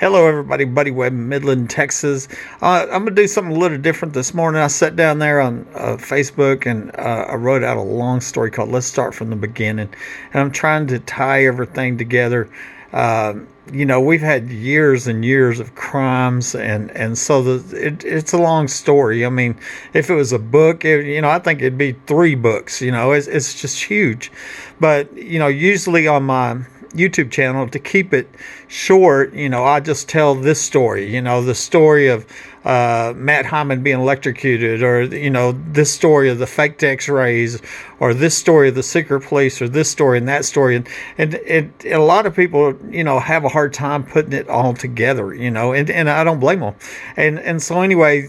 Hello, everybody. Buddy Webb, Midland, Texas. I'm going to do something a little different this morning. I sat down there on Facebook and I wrote out a long story called Let's Start from the Beginning. And I'm trying to tie everything together. We've had years and years of crimes, and so it's a long story. I mean, if it was a book, I think it'd be 3 books. It's just huge. But, usually on my YouTube channel, to keep it short, I just tell this story, the story of Matt Hyman being electrocuted, or this story of the faked x-rays, or this story of the secret police, or this story and that story, and a lot of people have a hard time putting it all together, and I don't blame them, and so anyway,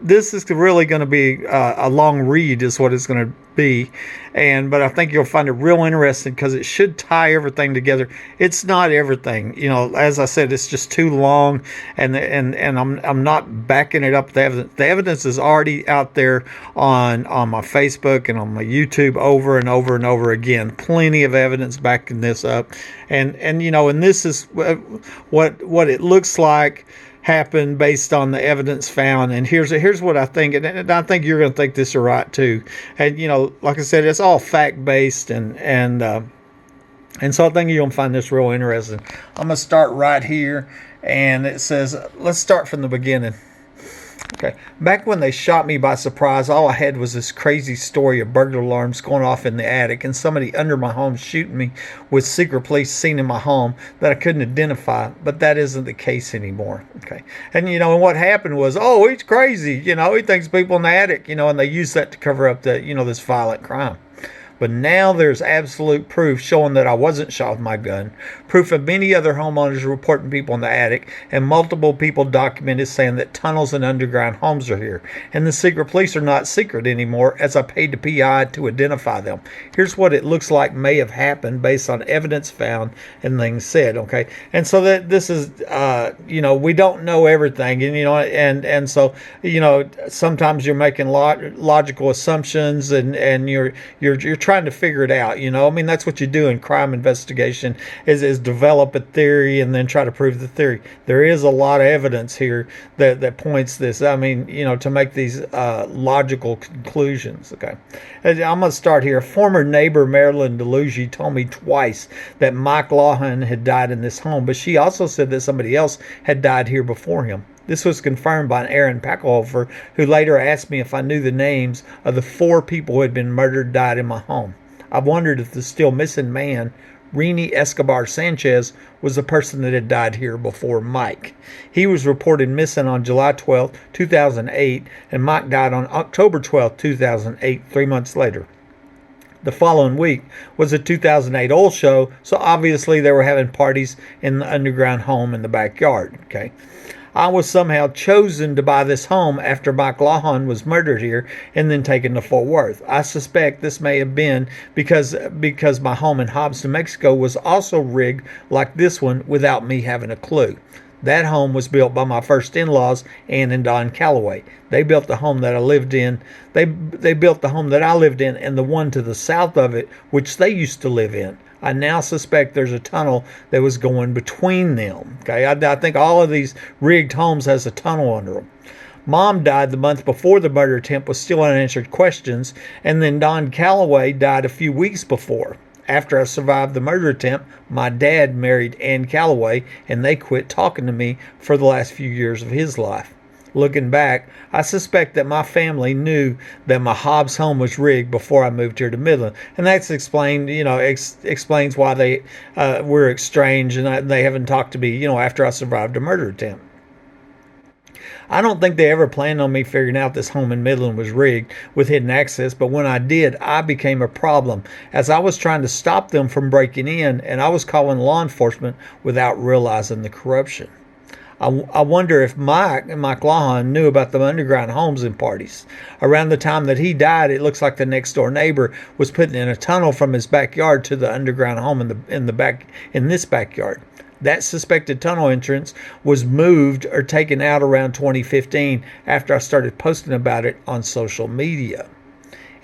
this is really going to be a long read is what it's going to be, but I think you'll find it real interesting because it should tie everything together. It's not everything, as I said, it's just too long, and I'm not backing it up with the evidence. The evidence is already out there on my Facebook and on my YouTube over and over and over again. Plenty of evidence backing this up, and this is what it looks like happened based on the evidence found. And here's what I think, and I think you're going to think this is right too. And like I said, it's all fact based, and so I think you're going to find this real interesting. I'm going to start right here, and it says, let's start from the beginning. Okay, back when they shot me by surprise, all I had was this crazy story of burglar alarms going off in the attic and somebody under my home shooting me with secret police seen in my home that I couldn't identify, but that isn't the case anymore. Okay, and and what happened was, oh, he's crazy, he thinks people in the attic, and they use that to cover up the, this violent crime. But now there's absolute proof showing that I wasn't shot with my gun, proof of many other homeowners reporting people in the attic, and multiple people documented saying that tunnels and underground homes are here. And the secret police are not secret anymore, as I paid the PI to identify them. Here's what it looks like may have happened based on evidence found and things said, okay? And so that this is, we don't know everything, and so, sometimes you're making logical assumptions, and you're trying to figure it out, that's what you do in crime investigation is develop a theory and then try to prove the theory. There is a lot of evidence here that points this, to make these logical conclusions. Okay, I'm going to start here. Former neighbor Marilyn DeLugie told me twice that Mike Lawhon had died in this home, but she also said that somebody else had died here before him. This was confirmed by an Aaron Packelhofer, who later asked me if I knew the names of the 4 people who had been murdered died in my home. I've wondered if the still missing man, Rini Escobar Sanchez, was the person that had died here before Mike. He was reported missing on July 12, 2008, and Mike died on October 12, 2008, 3 months later. The following week was a 2008 oil show, so obviously they were having parties in the underground home in the backyard. Okay. I was somehow chosen to buy this home after Mike Lawhon was murdered here and then taken to Fort Worth. I suspect this may have been because my home in Hobbs, New Mexico was also rigged like this one without me having a clue. That home was built by my first in-laws, Ann and Don Calloway. They built the home that I lived in. They built the home that I lived in and the one to the south of it, which they used to live in. I now suspect there's a tunnel that was going between them. Okay, I think all of these rigged homes has a tunnel under them. Mom died the month before the murder attempt with still unanswered questions, and then Don Calloway died a few weeks before. After I survived the murder attempt, my dad married Ann Calloway, and they quit talking to me for the last few years of his life. Looking back, I suspect that my family knew that my Hobbs home was rigged before I moved here to Midland, and that's explained. Explains why they were estranged and they haven't talked to me. After I survived a murder attempt. I don't think they ever planned on me figuring out this home in Midland was rigged with hidden access, but when I did, I became a problem as I was trying to stop them from breaking in, and I was calling law enforcement without realizing the corruption. I wonder if Mike Lawhon knew about the underground homes and parties. Around the time that he died, it looks like the next door neighbor was putting in a tunnel from his backyard to the underground home in this backyard. That suspected tunnel entrance was moved or taken out around 2015 after I started posting about it on social media.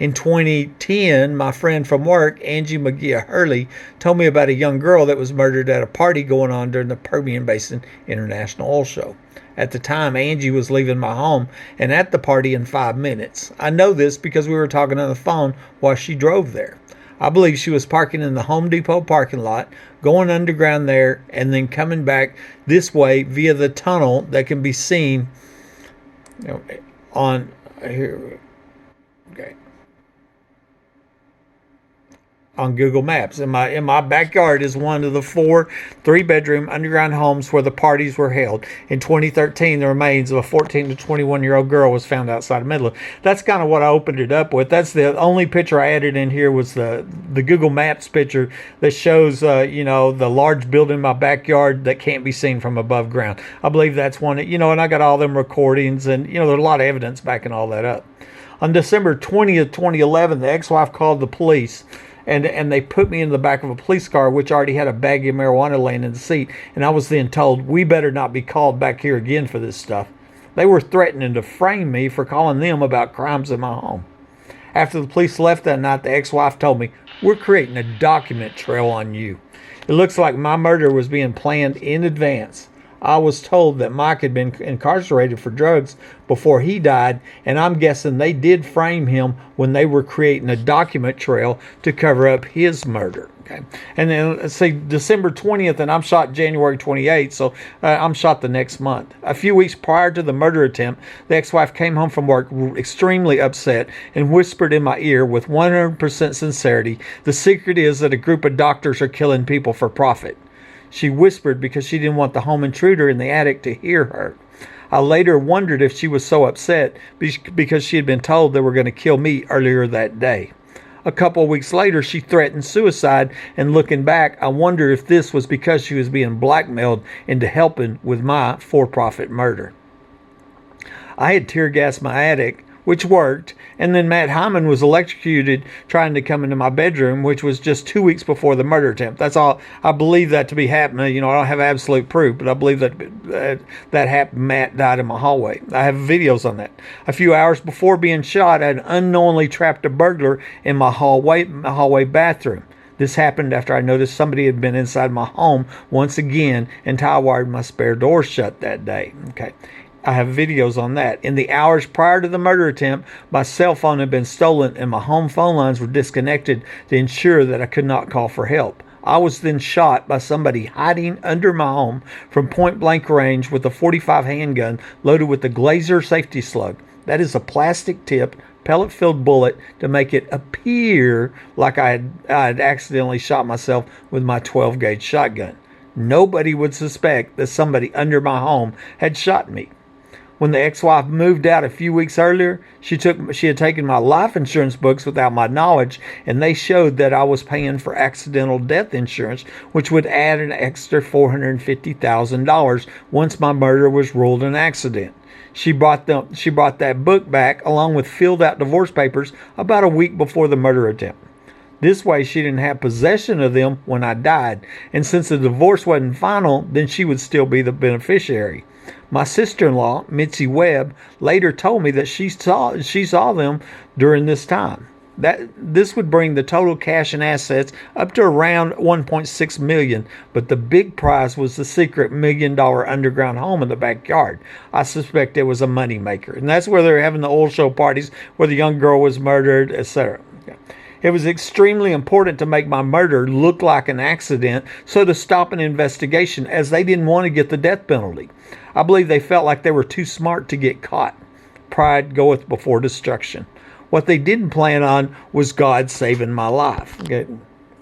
In 2010, my friend from work, Angie McGee Hurley, told me about a young girl that was murdered at a party going on during the Permian Basin International Oil Show. At the time, Angie was leaving my home and at the party in 5 minutes. I know this because we were talking on the phone while she drove there. I believe she was parking in the Home Depot parking lot, going underground there, and then coming back this way via the tunnel that can be seen on here. Okay. On Google Maps. In my backyard is one of the 4 3-bedroom underground homes where the parties were held. In 2013, the remains of a 14 to 21-year-old girl was found outside of Midland. That's kind of what I opened it up with. That's the only picture I added in here was the Google Maps picture that shows the large building in my backyard that can't be seen from above ground. I believe that's one, and I got all them recordings, and there's a lot of evidence backing all that up. On December 20th, 2011, the ex-wife called the police. And they put me in the back of a police car, which already had a bag of marijuana laying in the seat. And I was then told, we better not be called back here again for this stuff. They were threatening to frame me for calling them about crimes in my home. After the police left that night, the ex-wife told me, we're creating a document trail on you. It looks like my murder was being planned in advance. I was told that Mike had been incarcerated for drugs before he died, and I'm guessing they did frame him when they were creating a document trail to cover up his murder. Okay, and then let's see, December 20th, and I'm shot January 28th, so I'm shot the next month. A few weeks prior to the murder attempt, the ex-wife came home from work extremely upset and whispered in my ear with 100% sincerity, the secret is that a group of doctors are killing people for profit. She whispered because she didn't want the home intruder in the attic to hear her. I later wondered if she was so upset because she had been told they were going to kill me earlier that day. A couple of weeks later, she threatened suicide, and looking back, I wonder if this was because she was being blackmailed into helping with my for-profit murder. I had tear gassed my attic, which worked, and then Matt Hyman was electrocuted trying to come into my bedroom, which was just 2 weeks before the murder attempt. That's all. I believe that to be happening. I don't have absolute proof, but I believe that happened. Matt died in my hallway. I have videos on that. A few hours before being shot, I had unknowingly trapped a burglar in my hallway bathroom. This happened after I noticed somebody had been inside my home once again and tie-wired my spare door shut that day. Okay. I have videos on that. In the hours prior to the murder attempt, my cell phone had been stolen and my home phone lines were disconnected to ensure that I could not call for help. I was then shot by somebody hiding under my home from point blank range with a .45 handgun loaded with a Glazer safety slug. That is a plastic tipped, pellet-filled bullet to make it appear like I had accidentally shot myself with my 12-gauge shotgun. Nobody would suspect that somebody under my home had shot me. When the ex-wife moved out a few weeks earlier, she had taken my life insurance books without my knowledge, and they showed that I was paying for accidental death insurance, which would add an extra $450,000 once my murder was ruled an accident. She brought that book back along with filled out divorce papers about a week before the murder attempt. This way she didn't have possession of them when I died, and since the divorce wasn't final, then she would still be the beneficiary. My sister-in-law, Mitzi Webb, later told me that she saw them during this time. This would bring the total cash and assets up to around $1.6 million, but the big prize was the secret $1 million underground home in the backyard. I suspect it was a moneymaker, and that's where they were having the oil show parties where the young girl was murdered, etc. It was extremely important to make my murder look like an accident, so to stop an investigation, as they didn't want to get the death penalty. I believe they felt like they were too smart to get caught. Pride goeth before destruction. What they didn't plan on was God saving my life. Okay?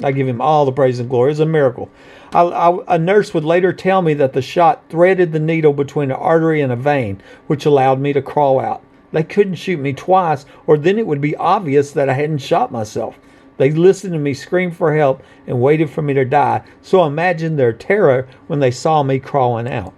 I give him all the praise and glory. It's a miracle. A nurse would later tell me that the shot threaded the needle between an artery and a vein, which allowed me to crawl out. They couldn't shoot me twice, or then it would be obvious that I hadn't shot myself. They listened to me scream for help and waited for me to die, so imagine their terror when they saw me crawling out.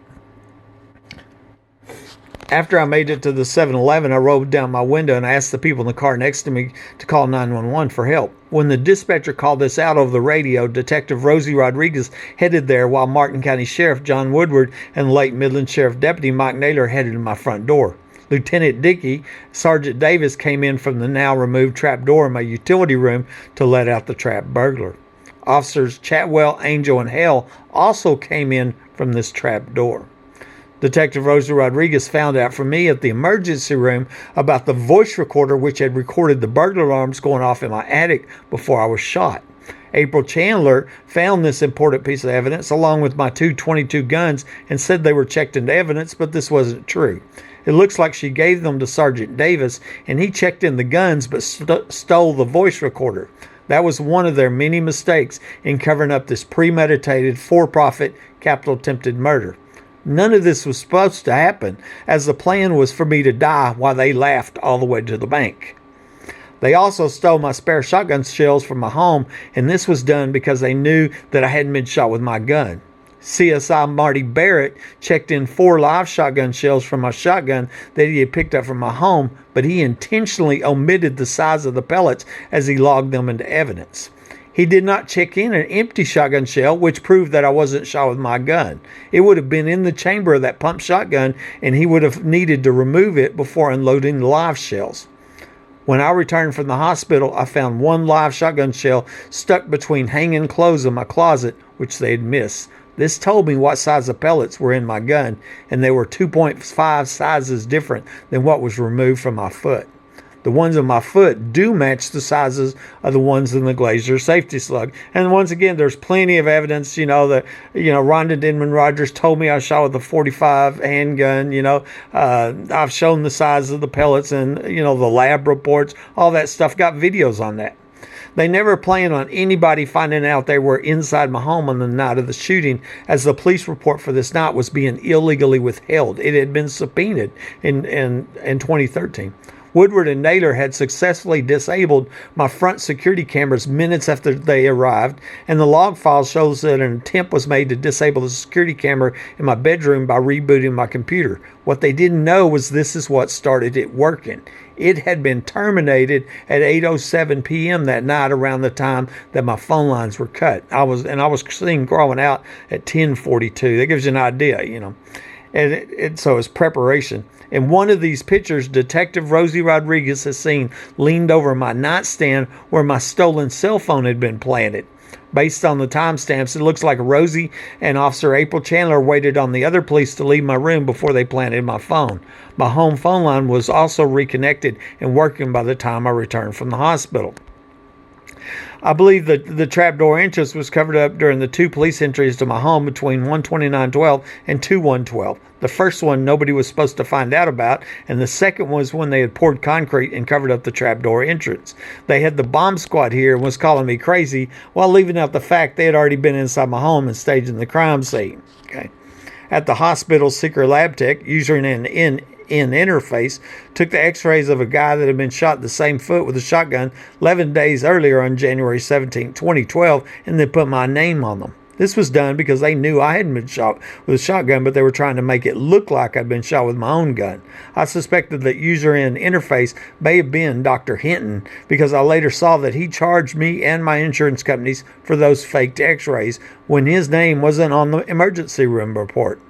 After I made it to the 7-Eleven, I rolled down my window and asked the people in the car next to me to call 911 for help. When the dispatcher called this out over the radio, Detective Rosie Rodriguez headed there while Martin County Sheriff John Woodward and late Midland Sheriff Deputy Mike Naylor headed to my front door. Lieutenant Dickey, Sergeant Davis came in from the now removed trap door in my utility room to let out the trap burglar. Officers Chatwell, Angel, and Hale also came in from this trap door. Detective Rosie Rodriguez found out from me at the emergency room about the voice recorder which had recorded the burglar alarms going off in my attic before I was shot. April Chandler found this important piece of evidence along with my two .22 guns and said they were checked into evidence, but this wasn't true. It looks like she gave them to Sergeant Davis, and he checked in the guns but stole the voice recorder. That was one of their many mistakes in covering up this premeditated, for-profit, capital attempted murder. None of this was supposed to happen, as the plan was for me to die while they laughed all the way to the bank. They also stole my spare shotgun shells from my home, and this was done because they knew that I hadn't been shot with my gun. CSI Marty Barrett checked in 4 live shotgun shells from my shotgun that he had picked up from my home, but he intentionally omitted the size of the pellets as he logged them into evidence. He did not check in an empty shotgun shell, which proved that I wasn't shot with my gun. It would have been in the chamber of that pump shotgun, and he would have needed to remove it before unloading the live shells. When I returned from the hospital, I found 1 live shotgun shell stuck between hanging clothes in my closet, which they had missed. This told me what size of pellets were in my gun, and they were 2.5 sizes different than what was removed from my foot. The ones in my foot do match the sizes of the ones in the Glazier safety slug. And once again, there's plenty of evidence, that, Rhonda Denman Rogers told me I shot with a .45 handgun, I've shown the size of the pellets and, the lab reports, all that stuff, got videos on that. They never planned on anybody finding out they were inside my home on the night of the shooting, as the police report for this night was being illegally withheld. It had been subpoenaed in 2013. Woodward and Naylor had successfully disabled my front security cameras minutes after they arrived, and the log file shows that an attempt was made to disable the security camera in my bedroom by rebooting my computer. What they didn't know was this is what started it working. It had been terminated at 8:07 p.m. that night, around the time that my phone lines were cut. I was seen crawling out at 10:42. That gives you an idea, And so it's preparation. In one of these pictures, Detective Rosie Rodriguez is seen leaned over my nightstand where my stolen cell phone had been planted. Based on the timestamps, it looks like Rosie and Officer April Chandler waited on the other police to leave my room before they planted my phone. My home phone line was also reconnected and working by the time I returned from the hospital. I believe that the trapdoor entrance was covered up during the 2 police entries to my home between 1:29:12 and 2:1:12. The first one nobody was supposed to find out about, and the second was when they had poured concrete and covered up the trapdoor entrance. They had the bomb squad here and was calling me crazy while leaving out the fact they had already been inside my home and staging the crime scene. Okay. At the hospital, secret lab tech, using an interface, took the x-rays of a guy that had been shot in the same foot with a shotgun 11 days earlier on January 17, 2012, and then put my name on them. This was done because they knew I hadn't been shot with a shotgun, but they were trying to make it look like I'd been shot with my own gun. I suspected that user in interface may have been Dr. Hinton, because I later saw that he charged me and my insurance companies for those faked x-rays when his name wasn't on the emergency room report.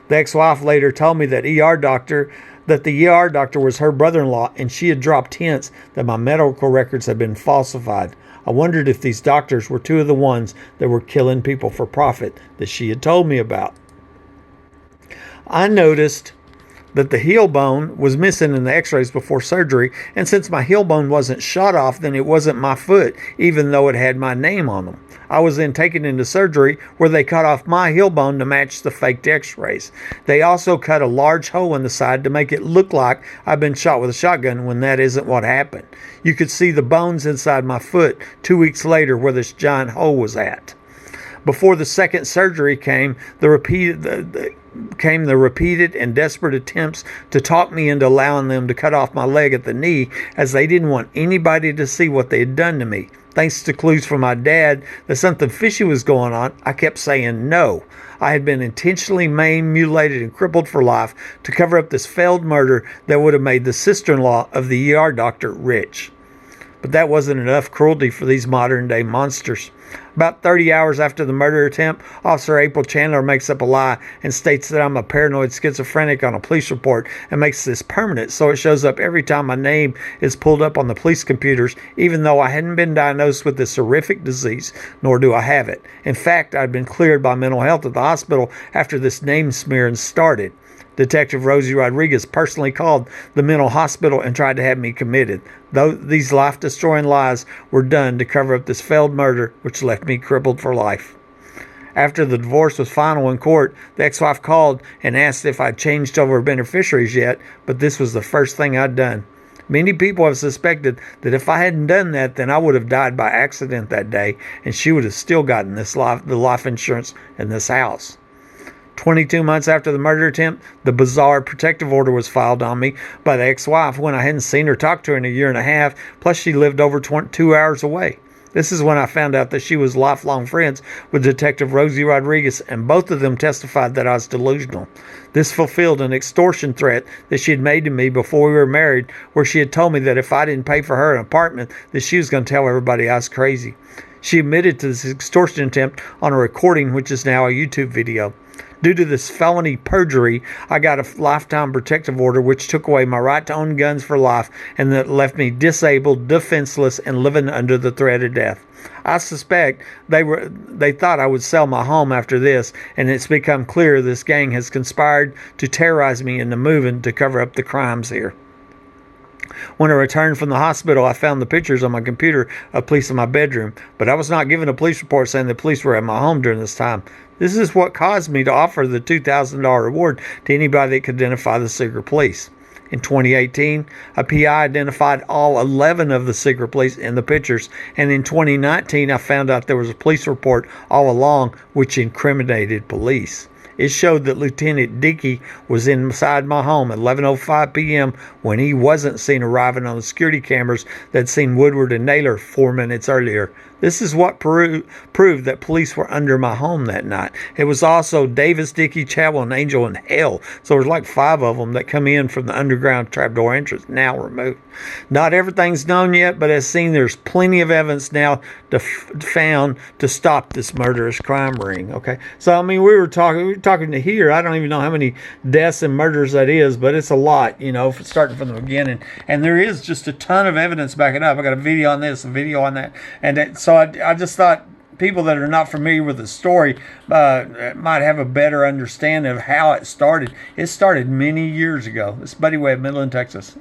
The ex-wife later told me that the ER doctor was her brother-in-law, and she had dropped hints that my medical records had been falsified. I wondered if these doctors were 2 of the ones that were killing people for profit that she had told me about. I noticed that the heel bone was missing in the x-rays before surgery, and since my heel bone wasn't shot off, then it wasn't my foot, even though it had my name on them. I was then taken into surgery where they cut off my heel bone to match the faked x-rays. They also cut a large hole in the side to make it look like I'd been shot with a shotgun when that isn't what happened. You could see the bones inside my foot 2 weeks later where this giant hole was at. Before the second surgery came the repeated and desperate attempts to talk me into allowing them to cut off my leg at the knee, as they didn't want anybody to see what they had done to me. Thanks to clues from my dad that something fishy was going on, I kept saying no. I had been intentionally maimed, mutilated, and crippled for life to cover up this failed murder that would have made the sister-in-law of the ER doctor rich. But that wasn't enough cruelty for these modern-day monsters. About 30 hours after the murder attempt, Officer April Chandler makes up a lie and states that I'm a paranoid schizophrenic on a police report and makes this permanent so it shows up every time my name is pulled up on the police computers, even though I hadn't been diagnosed with this horrific disease, nor do I have it. In fact, I'd been cleared by mental health at the hospital after this name smearing started. Detective Rosie Rodriguez personally called the mental hospital and tried to have me committed. Though these life-destroying lies were done to cover up this failed murder, which left me crippled for life. After the divorce was final in court, the ex-wife called and asked if I'd changed over beneficiaries yet, but this was the first thing I'd done. Many people have suspected that if I hadn't done that, then I would have died by accident that day, and she would have still gotten the life insurance in this house. 22 months after the murder attempt, the bizarre protective order was filed on me by the ex-wife when I hadn't seen or talked to her in a year and a half, plus she lived over 2 hours away. This is when I found out that she was lifelong friends with Detective Rosie Rodriguez, and both of them testified that I was delusional. This fulfilled an extortion threat that she had made to me before we were married, where she had told me that if I didn't pay for her an apartment, that she was going to tell everybody I was crazy. She admitted to this extortion attempt on a recording, which is now a YouTube video. Due to this felony perjury, I got a lifetime protective order which took away my right to own guns for life and that left me disabled, defenseless, and living under the threat of death. I suspect they thought I would sell my home after this, and it's become clear this gang has conspired to terrorize me into moving to cover up the crimes here. When I returned from the hospital, I found the pictures on my computer of police in my bedroom, but I was not given a police report saying the police were at my home during this time. This is what caused me to offer the $2,000 reward to anybody that could identify the secret police. In 2018, a PI identified all 11 of the secret police in the pictures, and in 2019, I found out there was a police report all along which incriminated police. It showed that Lieutenant Dickey was inside my home at 11:05 p.m. when he wasn't seen arriving on the security cameras that had seen Woodward and Naylor 4 minutes earlier. This is what proved that police were under my home that night. It was also Davis, Dickey, Chadwell, and Angel in Hell. So there's like 5 of them that come in from the underground trapdoor entrance, now removed. Not everything's known yet, but as seen, there's plenty of evidence now found to stop this murderous crime ring. Okay, so I mean, we were talking to here. I don't even know how many deaths and murders that is, but it's a lot. You know, starting from the beginning, and there is just a ton of evidence backing up. I got a video on this, a video on that, and so I just thought people that are not familiar with the story might have a better understanding of how it started. It started many years ago. This is Buddy Webb, Midland, Texas.